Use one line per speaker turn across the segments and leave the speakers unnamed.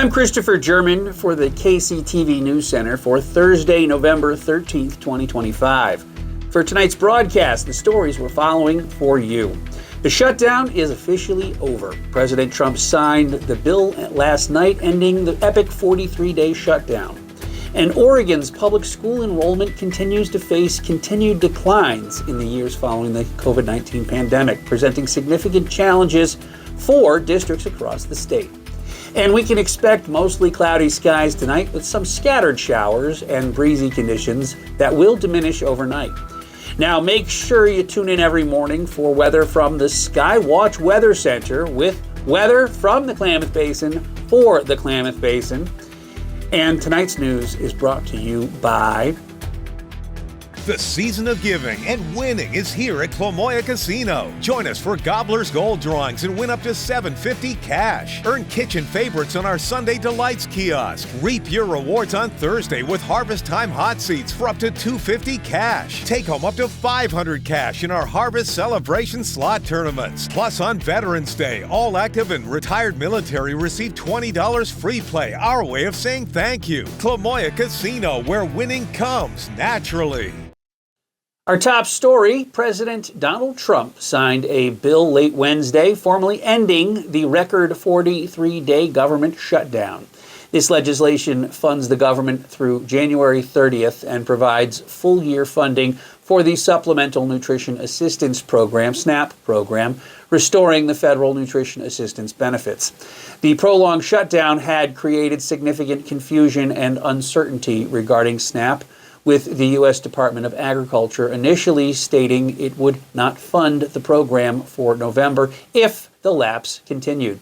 I'm Christopher German for the KCTV News Center for Thursday, November 13th, 2025. For tonight's broadcast, the stories we're following for you. The shutdown is officially over. President Trump signed the bill last night, ending the epic 43-day shutdown. And Oregon's public school enrollment continues to face continued declines in the years following the COVID-19 pandemic, presenting significant challenges for districts across the state. And we can expect mostly cloudy skies tonight with some scattered showers and breezy conditions that will diminish overnight. Now, make sure you tune in every morning for weather from the Skywatch Weather Center with weather from the Klamath Basin for the Klamath Basin. And tonight's news is brought to you by...
The season of giving and winning is here at Klamath Casino. Join us for Gobbler's Gold drawings and win up to $750 cash. Earn kitchen favorites on our Sunday Delights kiosk. Reap your rewards on Thursday with Harvest Time hot seats for up to $250 cash. Take home up to $500 cash in our Harvest Celebration slot tournaments. Plus on Veterans Day, all active and retired military receive $20 free play. Our way of saying thank you. Klamath Casino, where winning comes naturally.
Our top story, President Donald Trump signed a bill late Wednesday, formally ending the record 43-day government shutdown. This legislation funds the government through January 30th and provides full-year funding for the Supplemental Nutrition Assistance Program, SNAP program, restoring the federal nutrition assistance benefits. The prolonged shutdown had created significant confusion and uncertainty regarding SNAP, with the U.S. Department of Agriculture initially stating it would not fund the program for November if the lapse continued.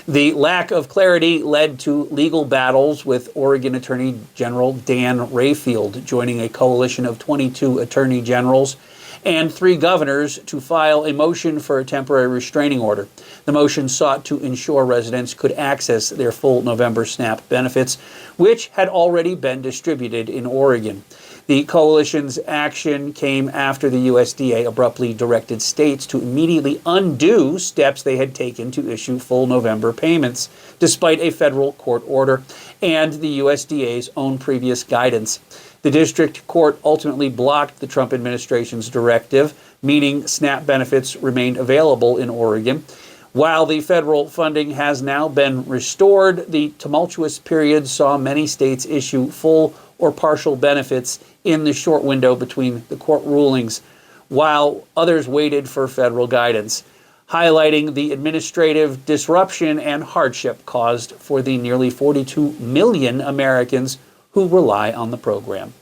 The lack of clarity led to legal battles, with Oregon Attorney General Dan Rayfield joining a coalition of 22 attorney generals and 3 governors to file a motion for a temporary restraining order. The motion sought to ensure residents could access their full November SNAP benefits, which had already been distributed in Oregon. The coalition's action came after the USDA abruptly directed states to immediately undo steps they had taken to issue full November payments, despite a federal court order and the USDA's own previous guidance. The district court ultimately blocked the Trump administration's directive, meaning SNAP benefits remained available in Oregon. While the federal funding has now been restored, the tumultuous period saw many states issue full or partial benefits in the short window between the court rulings, while others waited for federal guidance, highlighting the administrative disruption and hardship caused for the nearly 42 million Americans who rely on the program.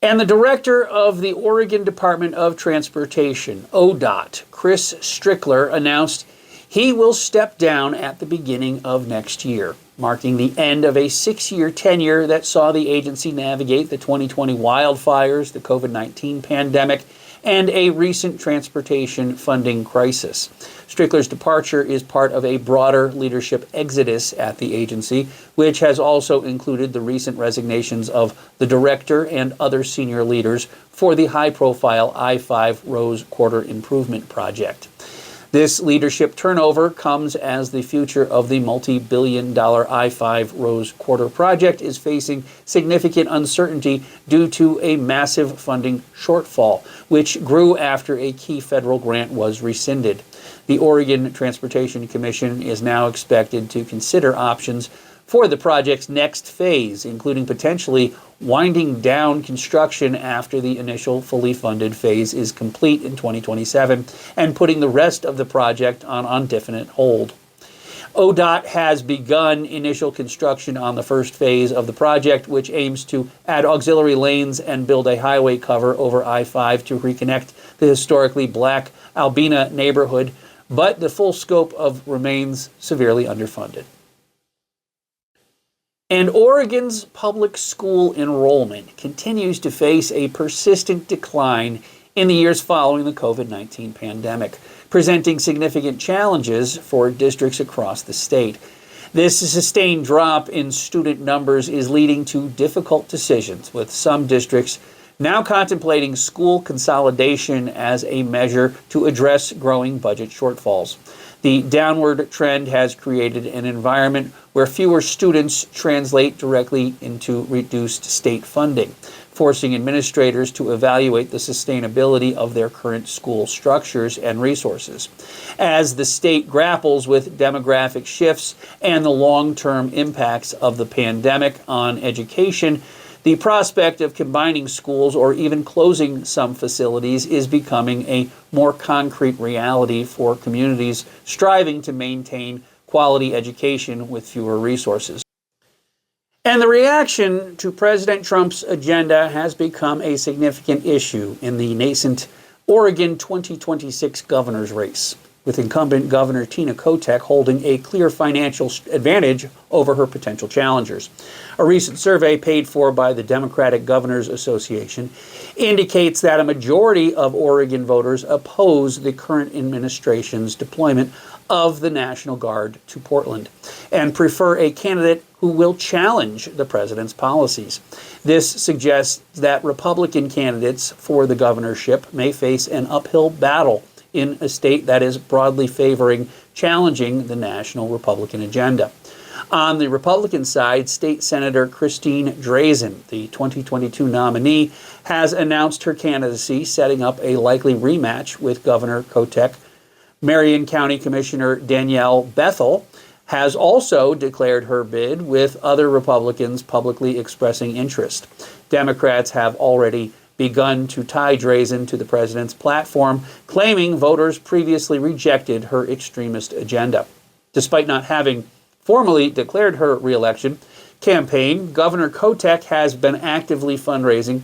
And the director of the Oregon Department of Transportation, ODOT, Chris Strickler, announced he will step down at the beginning of next year, marking the end of a 6-year tenure that saw the agency navigate the 2020 wildfires, the COVID-19 pandemic, and a recent transportation funding crisis. Strickler's departure is part of a broader leadership exodus at the agency, which has also included the recent resignations of the director and other senior leaders for the high-profile I-5 Rose Quarter Improvement Project. This leadership turnover comes as the future of the multi-billion-dollar I-5 Rose Quarter project is facing significant uncertainty due to a massive funding shortfall, which grew after a key federal grant was rescinded. The Oregon Transportation Commission is now expected to consider options for the project's next phase, including potentially winding down construction after the initial fully funded phase is complete in 2027 and putting the rest of the project on indefinite hold. ODOT has begun initial construction on the first phase of the project, which aims to add auxiliary lanes and build a highway cover over I-5 to reconnect the historically black Albina neighborhood, but the full scope remains severely underfunded. And Oregon's public school enrollment continues to face a persistent decline in the years following the COVID-19 pandemic, presenting significant challenges for districts across the state. This sustained drop in student numbers is leading to difficult decisions, with some districts now contemplating school consolidation as a measure to address growing budget shortfalls. The downward trend has created an environment where fewer students translate directly into reduced state funding, forcing administrators to evaluate the sustainability of their current school structures and resources. As the state grapples with demographic shifts and the long-term impacts of the pandemic on education, the prospect of combining schools or even closing some facilities is becoming a more concrete reality for communities striving to maintain quality education with fewer resources. And the reaction to President Trump's agenda has become a significant issue in the nascent Oregon 2026 governor's race, with incumbent Governor Tina Kotek holding a clear financial advantage over her potential challengers. A recent survey paid for by the Democratic Governors Association indicates that a majority of Oregon voters oppose the current administration's deployment of the National Guard to Portland and prefer a candidate who will challenge the president's policies. This suggests that Republican candidates for the governorship may face an uphill battle in a state that is broadly favoring challenging the national Republican agenda. On the Republican side, State Senator Christine Drazen, the 2022 nominee, has announced her candidacy, setting up a likely rematch with Governor Kotek. Marion County Commissioner Danielle Bethel has also declared her bid, with other Republicans publicly expressing interest. Democrats have already begun to tie Drazen to the president's platform, claiming voters previously rejected her extremist agenda. Despite not having formally declared her reelection campaign, Governor Kotek has been actively fundraising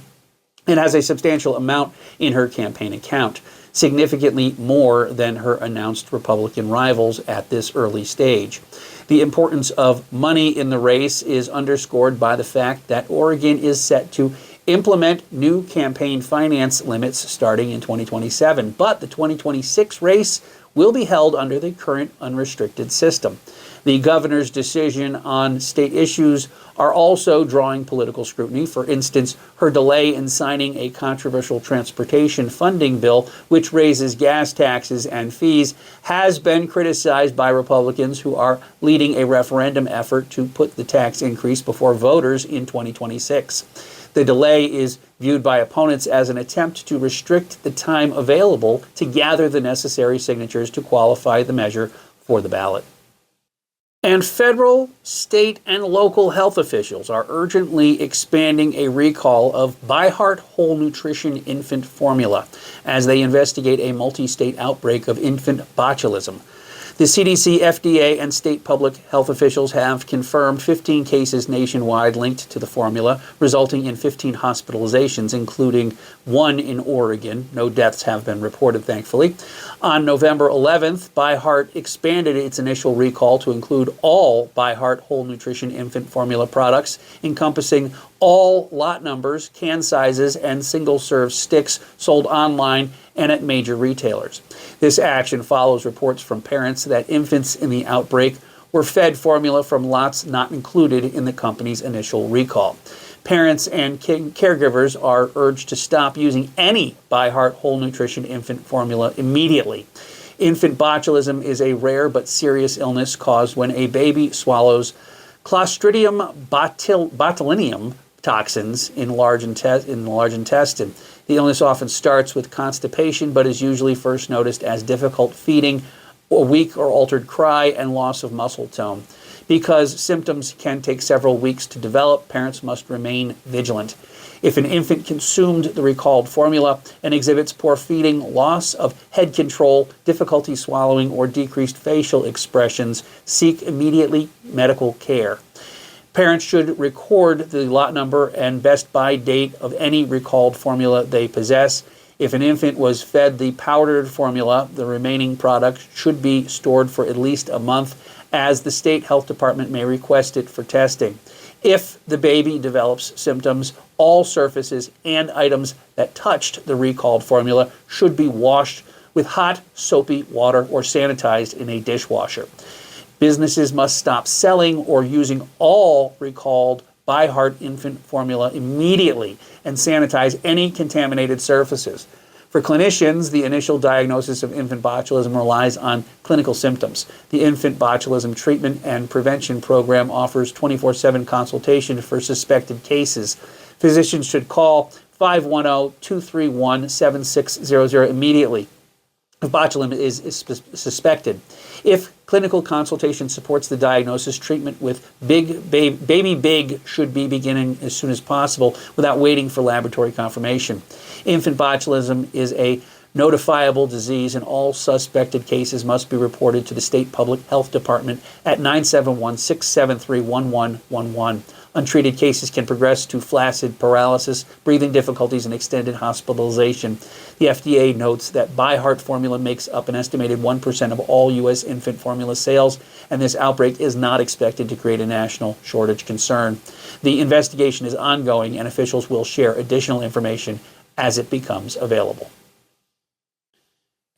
and has a substantial amount in her campaign account, significantly more than her announced Republican rivals at this early stage. The importance of money in the race is underscored by the fact that Oregon is set to implement new campaign finance limits starting in 2027, but the 2026 race will be held under the current unrestricted system. The governor's decision on state issues are also drawing political scrutiny. For instance, her delay in signing a controversial transportation funding bill, which raises gas taxes and fees, has been criticized by Republicans who are leading a referendum effort to put the tax increase before voters in 2026. The delay is viewed by opponents as an attempt to restrict the time available to gather the necessary signatures to qualify the measure for the ballot. And federal, state, and local health officials are urgently expanding a recall of By Heart Whole Nutrition infant formula as they investigate a multi-state outbreak of infant botulism. The CDC, FDA, and state public health officials have confirmed 15 cases nationwide linked to the formula, resulting in 15 hospitalizations, including one in Oregon. No deaths have been reported, thankfully. On November 11th, By Heart expanded its initial recall to include all By Heart Whole Nutrition infant formula products, encompassing all lot numbers, can sizes, and single-serve sticks sold online and at major retailers. This action follows reports from parents that infants in the outbreak were fed formula from lots not included in the company's initial recall. Parents and caregivers are urged to stop using any By Heart Whole Nutrition infant formula immediately. Infant botulism is a rare but serious illness caused when a baby swallows Clostridium botulinum toxins in the large intestine. The illness often starts with constipation, but is usually first noticed as difficult feeding, a weak or altered cry, and loss of muscle tone. Because symptoms can take several weeks to develop, parents must remain vigilant. If an infant consumed the recalled formula and exhibits poor feeding, loss of head control, difficulty swallowing, or decreased facial expressions, seek immediately medical care. Parents should record the lot number and best buy date of any recalled formula they possess. If an infant was fed the powdered formula, the remaining product should be stored for at least a month, as the state health department may request it for testing. If the baby develops symptoms, all surfaces and items that touched the recalled formula should be washed with hot, soapy water or sanitized in a dishwasher. Businesses must stop selling or using all recalled By Heart infant formula immediately and sanitize any contaminated surfaces. For clinicians, the initial diagnosis of infant botulism relies on clinical symptoms. The Infant Botulism Treatment and Prevention Program offers 24/7 consultation for suspected cases. Physicians should call 510-231-7600 immediately if botulism is suspected. If clinical consultation supports the diagnosis, treatment with baby big should be beginning as soon as possible without waiting for laboratory confirmation. Infant botulism is a notifiable disease, and all suspected cases must be reported to the State Public Health Department at 971-673-1111. Untreated cases can progress to flaccid paralysis, breathing difficulties, and extended hospitalization. The FDA notes that By-Heart formula makes up an estimated 1% of all U.S. infant formula sales, and this outbreak is not expected to create a national shortage concern. The investigation is ongoing, and officials will share additional information as it becomes available.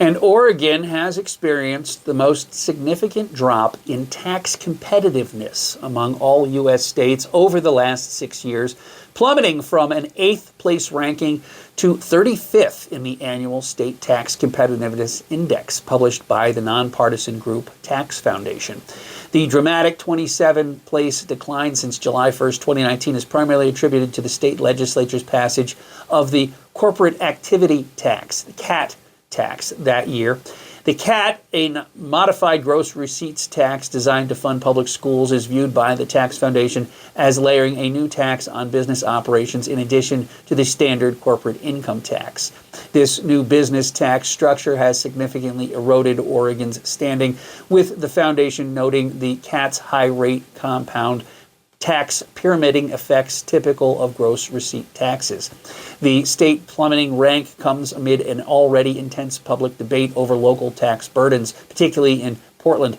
And Oregon has experienced the most significant drop in tax competitiveness among all U.S. states over the last 6 years, plummeting from an 8th place ranking to 35th in the annual State Tax Competitiveness Index published by the nonpartisan group Tax Foundation. The dramatic 27-place decline since July 1st, 2019 is primarily attributed to the state legislature's passage of the Corporate Activity Tax, the CAT tax, that year. The CAT, a modified gross receipts tax designed to fund public schools, is viewed by the Tax Foundation as layering a new tax on business operations in addition to the standard corporate income tax. This new business tax structure has significantly eroded Oregon's standing, with the foundation noting the CAT's high rate compound tax pyramiding effects typical of gross receipt taxes. The state plummeting rank comes amid an already intense public debate over local tax burdens, particularly in Portland.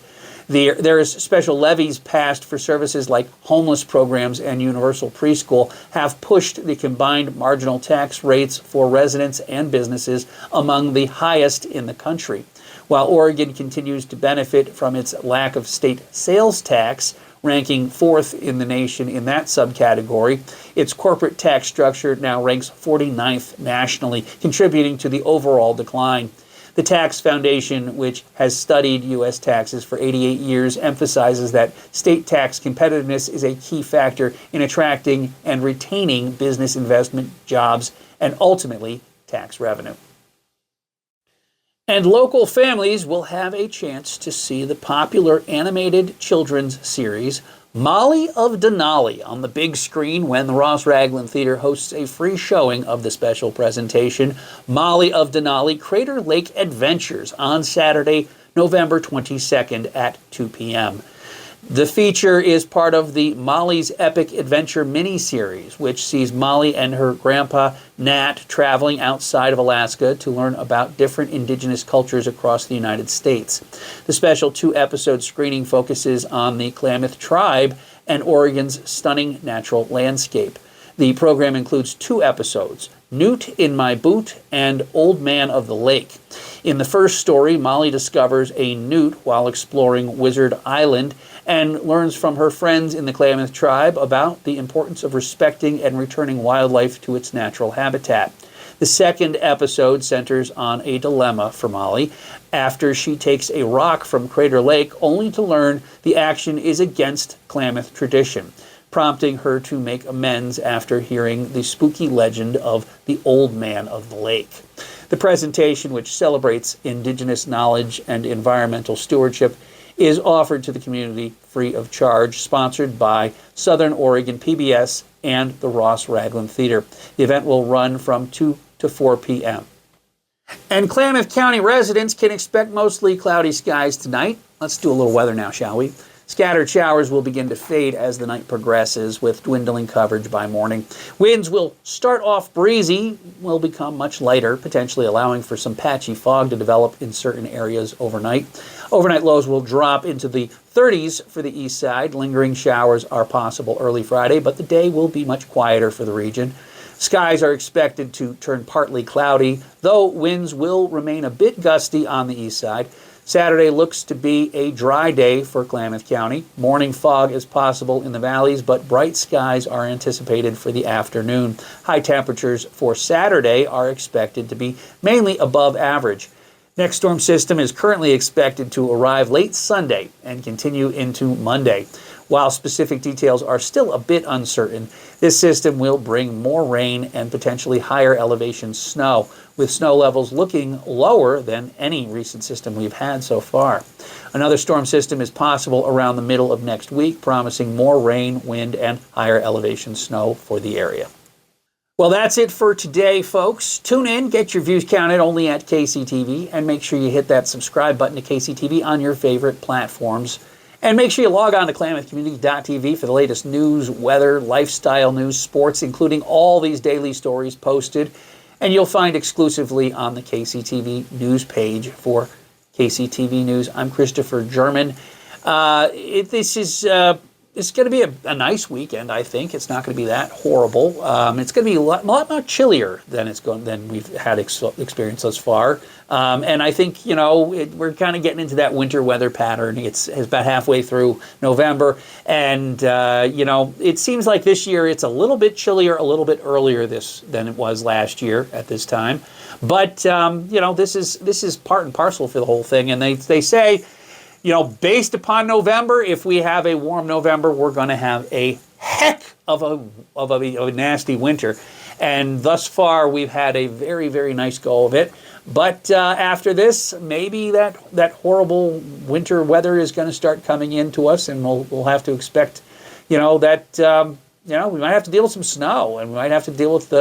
There is special levies passed for services like homeless programs and universal preschool have pushed the combined marginal tax rates for residents and businesses among the highest in the country. While Oregon continues to benefit from its lack of state sales tax, ranking 4th in the nation in that subcategory, its corporate tax structure now ranks 49th nationally, contributing to the overall decline. The Tax Foundation, which has studied U.S. taxes for 88 years, emphasizes that state tax competitiveness is a key factor in attracting and retaining business investment, jobs, and ultimately tax revenue. And local families will have a chance to see the popular animated children's series Molly of Denali on the big screen when the Ross Ragland Theater hosts a free showing of the special presentation Molly of Denali Crater Lake Adventures on Saturday, November 22nd at 2 p.m. The feature is part of the Molly's Epic Adventure miniseries, which sees Molly and her grandpa, Nat, traveling outside of Alaska to learn about different indigenous cultures across the United States. The special 2-episode screening focuses on the Klamath tribe and Oregon's stunning natural landscape. The program includes 2 episodes, Newt in My Boot and Old Man of the Lake. In the first story, Molly discovers a newt while exploring Wizard Island and learns from her friends in the Klamath tribe about the importance of respecting and returning wildlife to its natural habitat. The second episode centers on a dilemma for Molly after she takes a rock from Crater Lake only to learn the action is against Klamath tradition, prompting her to make amends after hearing the spooky legend of the Old Man of the Lake. The presentation, which celebrates indigenous knowledge and environmental stewardship, is offered to the community free of charge, sponsored by Southern Oregon PBS and the Ross Ragland Theater. The event will run from 2 to 4 p.m. And Klamath County residents can expect mostly cloudy skies tonight. Let's do a little weather now, shall we? Scattered showers will begin to fade as the night progresses, with dwindling coverage by morning. Winds will start off breezy, will become much lighter, potentially allowing for some patchy fog to develop in certain areas overnight. Overnight lows will drop into the 30s for the east side. Lingering showers are possible early Friday, but the day will be much quieter for the region. Skies are expected to turn partly cloudy, though winds will remain a bit gusty on the east side. Saturday looks to be a dry day for Klamath County. Morning fog is possible in the valleys, but bright skies are anticipated for the afternoon. High temperatures for Saturday are expected to be mainly above average. Next storm system is currently expected to arrive late Sunday and continue into Monday. While specific details are still a bit uncertain, this system will bring more rain and potentially higher elevation snow, with snow levels looking lower than any recent system we've had so far. Another storm system is possible around the middle of next week, promising more rain, wind, and higher elevation snow for the area. Well, that's it for today, folks. Tune in, get your views counted only at KCTV, and make sure you hit that subscribe button to KCTV on your favorite platforms. And make sure you log on to klamathcommunity.tv for the latest news, weather, lifestyle news, sports, including all these daily stories posted. And you'll find exclusively on the KCTV news page for KCTV News. I'm Christopher German. It's going to be a nice weekend, I think. It's not going to be that horrible. It's going to be a lot more chillier than we've had experienced thus far. And I think, we're kind of getting into that winter weather pattern. It's about halfway through November. And, it seems like this year it's a little bit chillier, a little bit earlier than it was last year at this time. But, this is part and parcel for the whole thing. And they say, based upon November, if we have a warm November, we're going to have a heck of a nasty winter. And thus far, we've had a very, very nice go of it. But after this, maybe that horrible winter weather is going to start coming into us, and we'll have to expect, we might have to deal with some snow, and we might have to deal with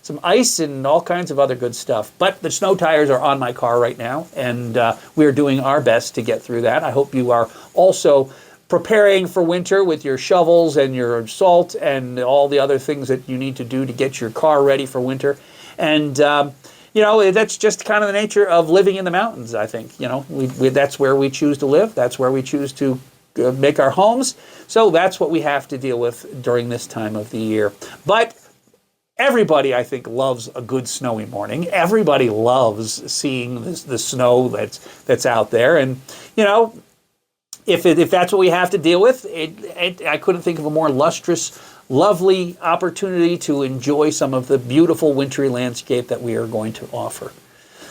some ice and all kinds of other good stuff. But the snow tires are on my car right now, and we're doing our best to get through that. I hope you are also preparing for winter with your shovels and your salt and all the other things that you need to do to get your car ready for winter. And, that's just kind of the nature of living in the mountains, I think. That's where we choose to live. That's where we choose to make our homes. So that's what we have to deal with during this time of the year. But everybody, I think, loves a good snowy morning. Everybody loves seeing the snow that's out there. And, if that's what we have to deal with, I couldn't think of a more lustrous, lovely opportunity to enjoy some of the beautiful wintry landscape that we are going to offer.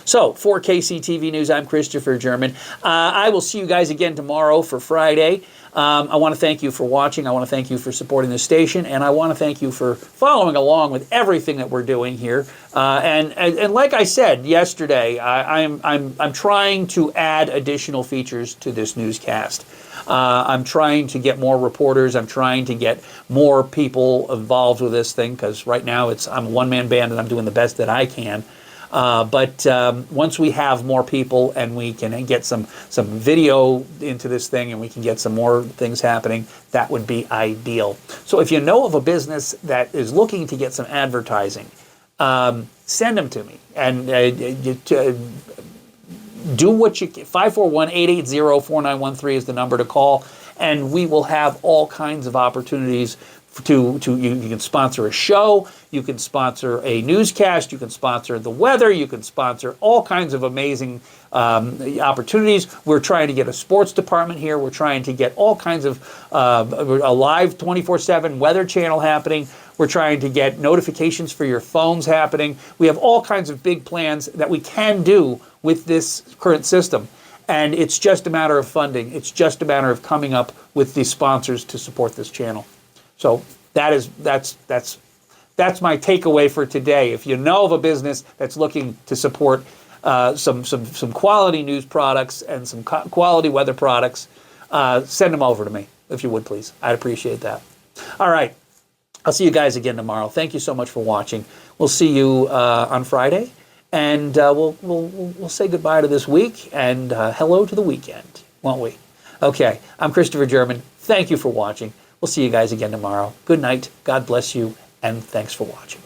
So, for KCTV News, I'm Christopher German. I will see you guys again tomorrow for Friday. I want to thank you for watching. I want to thank you for supporting the station, and I want to thank you for following along with everything that we're doing here. And like I said yesterday, I'm trying to add additional features to this newscast. I'm trying to get more reporters. I'm trying to get more people involved with this thing, because right now I'm a one-man band and I'm doing the best that I can. But once we have more people and we can get some video into this thing and we can get some more things happening, that would be ideal. So if you know of a business that is looking to get some advertising, send them to me. And do what you can. 541-880-4913 is the number to call. And we will have all kinds of opportunities you can sponsor a show, you can sponsor a newscast, you can sponsor the weather, you can sponsor all kinds of amazing opportunities. We're trying to get a sports department here. We're trying to get all kinds of a live 24/7 weather channel happening. We're trying to get notifications for your phones happening. We have all kinds of big plans that we can do with this current system. And it's just a matter of funding. It's just a matter of coming up with the sponsors to support this channel. So that's my takeaway for today. If you know of a business that's looking to support some quality news products and some quality weather products, send them over to me, if you would, please. I'd appreciate that. All right. I'll see you guys again tomorrow. Thank you so much for watching. We'll see you on Friday, and we'll say goodbye to this week and hello to the weekend, won't we? Okay. I'm Christopher German. Thank you for watching. We'll see you guys again tomorrow. Good night. God bless you, and thanks for watching.